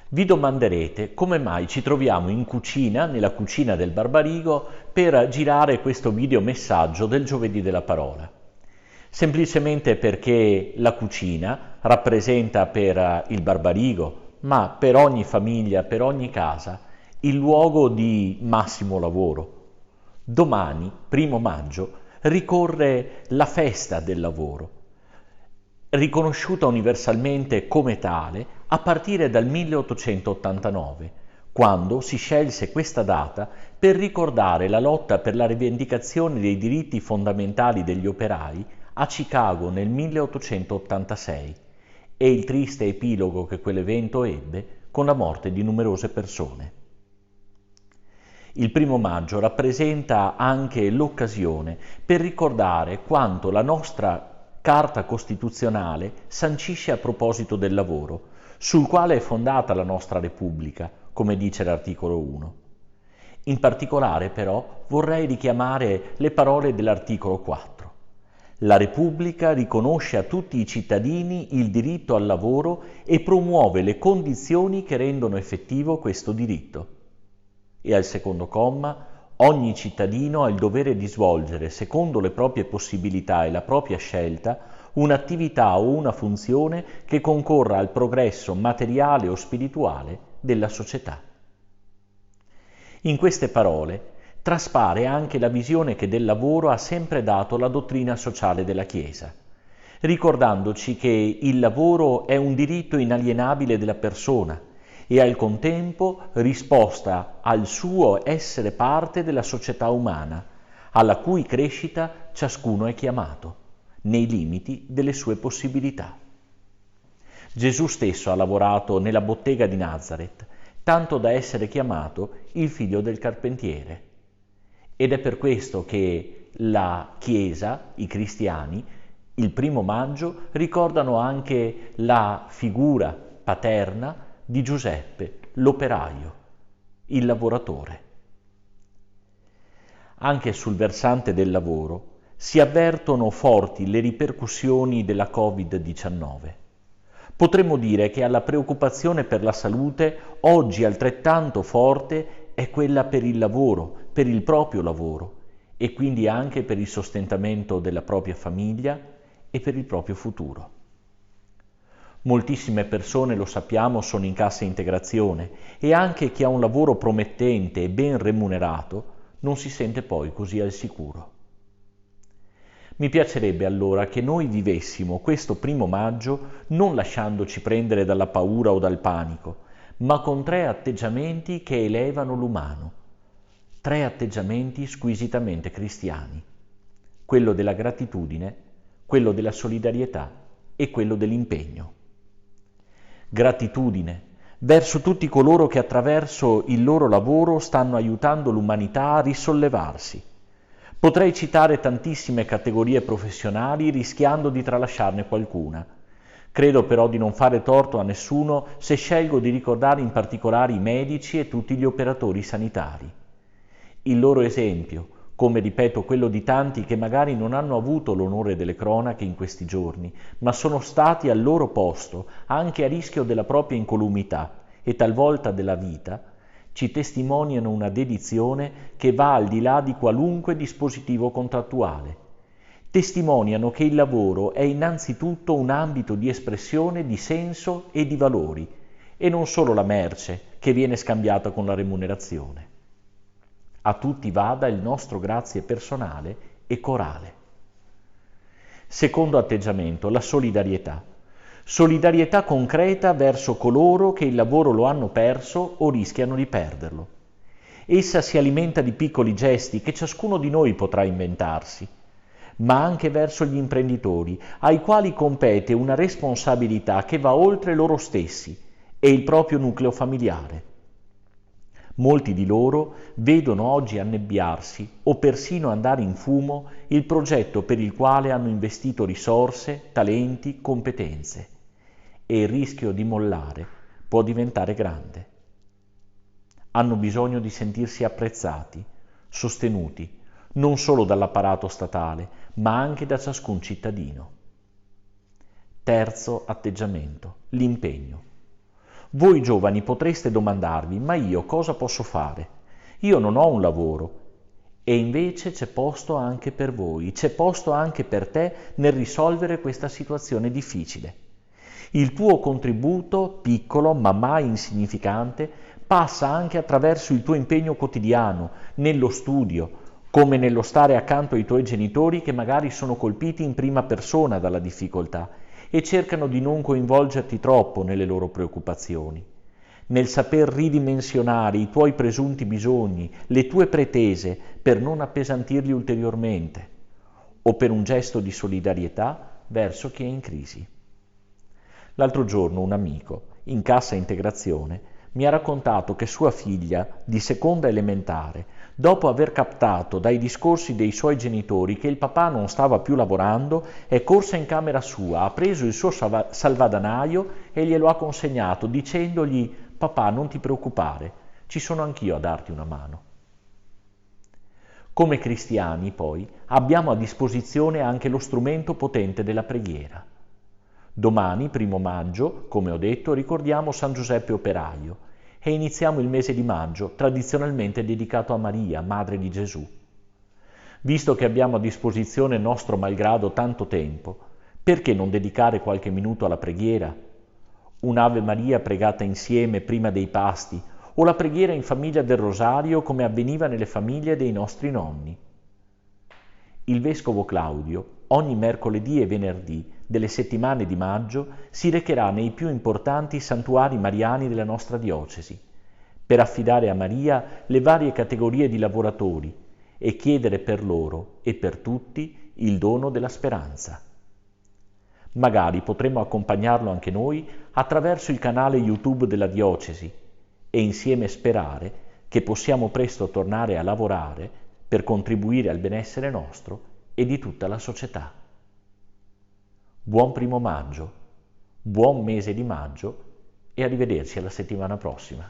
Vi domanderete come mai ci troviamo in cucina, nella cucina del Barbarigo, per girare questo video messaggio del Giovedì della Parola. Semplicemente perché la cucina rappresenta per il Barbarigo, ma per ogni famiglia, per ogni casa, il luogo di massimo lavoro. Domani, 1° maggio, ricorre la festa del lavoro, riconosciuta universalmente come tale a partire dal 1889, quando si scelse questa data per ricordare la lotta per la rivendicazione dei diritti fondamentali degli operai a Chicago nel 1886 e il triste epilogo che quell'evento ebbe con la morte di numerose persone. Il 1° maggio rappresenta anche l'occasione per ricordare quanto la nostra Carta Costituzionale sancisce a proposito del lavoro, sul quale è fondata la nostra Repubblica, come dice l'articolo 1. In particolare, però, vorrei richiamare le parole dell'articolo 4. La Repubblica riconosce a tutti i cittadini il diritto al lavoro e promuove le condizioni che rendono effettivo questo diritto. E al secondo comma, ogni cittadino ha il dovere di svolgere, secondo le proprie possibilità e la propria scelta, un'attività o una funzione che concorra al progresso materiale o spirituale della società. In queste parole traspare anche la visione che del lavoro ha sempre dato la dottrina sociale della Chiesa, ricordandoci che il lavoro è un diritto inalienabile della persona e al contempo risposta al suo essere parte della società umana, alla cui crescita ciascuno è chiamato, nei limiti delle sue possibilità. Gesù stesso ha lavorato nella bottega di Nazareth, tanto da essere chiamato il figlio del carpentiere. Ed è per questo che la Chiesa, i cristiani, il 1° maggio ricordano anche la figura paterna di Giuseppe, l'operaio, il lavoratore. Anche sul versante del lavoro si avvertono forti le ripercussioni della Covid-19. Potremmo dire che alla preoccupazione per la salute oggi altrettanto forte è quella per il lavoro, per il proprio lavoro e quindi anche per il sostentamento della propria famiglia e per il proprio futuro. Moltissime persone, lo sappiamo, sono in cassa integrazione e anche chi ha un lavoro promettente e ben remunerato non si sente poi così al sicuro. Mi piacerebbe allora che noi vivessimo questo 1° maggio non lasciandoci prendere dalla paura o dal panico, ma con 3 atteggiamenti che elevano l'umano, 3 atteggiamenti squisitamente cristiani, quello della gratitudine, quello della solidarietà e quello dell'impegno. Gratitudine verso tutti coloro che attraverso il loro lavoro stanno aiutando l'umanità a risollevarsi. Potrei citare tantissime categorie professionali rischiando di tralasciarne qualcuna. Credo però di non fare torto a nessuno se scelgo di ricordare in particolare i medici e tutti gli operatori sanitari. Il loro esempio, come ripeto quello di tanti che magari non hanno avuto l'onore delle cronache in questi giorni, ma sono stati al loro posto, anche a rischio della propria incolumità e talvolta della vita, ci testimoniano una dedizione che va al di là di qualunque dispositivo contrattuale. Testimoniano che il lavoro è innanzitutto un ambito di espressione di senso e di valori, e non solo la merce che viene scambiata con la remunerazione. A tutti vada il nostro grazie personale e corale. Secondo atteggiamento, la solidarietà. Solidarietà concreta verso coloro che il lavoro lo hanno perso o rischiano di perderlo. Essa si alimenta di piccoli gesti che ciascuno di noi potrà inventarsi, ma anche verso gli imprenditori, ai quali compete una responsabilità che va oltre loro stessi e il proprio nucleo familiare. Molti di loro vedono oggi annebbiarsi o persino andare in fumo il progetto per il quale hanno investito risorse, talenti, competenze, e il rischio di mollare può diventare grande. Hanno bisogno di sentirsi apprezzati, sostenuti, non solo dall'apparato statale, ma anche da ciascun cittadino. Terzo atteggiamento, l'impegno. Voi giovani potreste domandarvi, ma io cosa posso fare? Io non ho un lavoro. E invece c'è posto anche per voi, c'è posto anche per te nel risolvere questa situazione difficile. Il tuo contributo, piccolo ma mai insignificante, passa anche attraverso il tuo impegno quotidiano, nello studio, come nello stare accanto ai tuoi genitori che magari sono colpiti in prima persona dalla difficoltà e cercano di non coinvolgerti troppo nelle loro preoccupazioni, nel saper ridimensionare i tuoi presunti bisogni, le tue pretese per non appesantirli ulteriormente, o per un gesto di solidarietà verso chi è in crisi. L'altro giorno un amico, in cassa integrazione, mi ha raccontato che sua figlia, di seconda elementare, dopo aver captato dai discorsi dei suoi genitori che il papà non stava più lavorando, è corsa in camera sua, ha preso il suo salvadanaio e glielo ha consegnato dicendogli: «Papà, non ti preoccupare, ci sono anch'io a darti una mano». Come cristiani, poi, abbiamo a disposizione anche lo strumento potente della preghiera. Domani, 1° maggio, come ho detto, ricordiamo San Giuseppe Operaio e iniziamo il mese di maggio, tradizionalmente dedicato a Maria, Madre di Gesù. Visto che abbiamo a disposizione nostro malgrado tanto tempo, perché non dedicare qualche minuto alla preghiera? Un'Ave Maria pregata insieme prima dei pasti, o la preghiera in famiglia del Rosario come avveniva nelle famiglie dei nostri nonni. Il Vescovo Claudio, ogni mercoledì e venerdì delle settimane di maggio, si recherà nei più importanti santuari mariani della nostra diocesi, per affidare a Maria le varie categorie di lavoratori e chiedere per loro e per tutti il dono della speranza. Magari potremo accompagnarlo anche noi attraverso il canale YouTube della diocesi e insieme sperare che possiamo presto tornare a lavorare per contribuire al benessere nostro e di tutta la società. Buon 1° maggio, buon mese di maggio e arrivederci alla settimana prossima.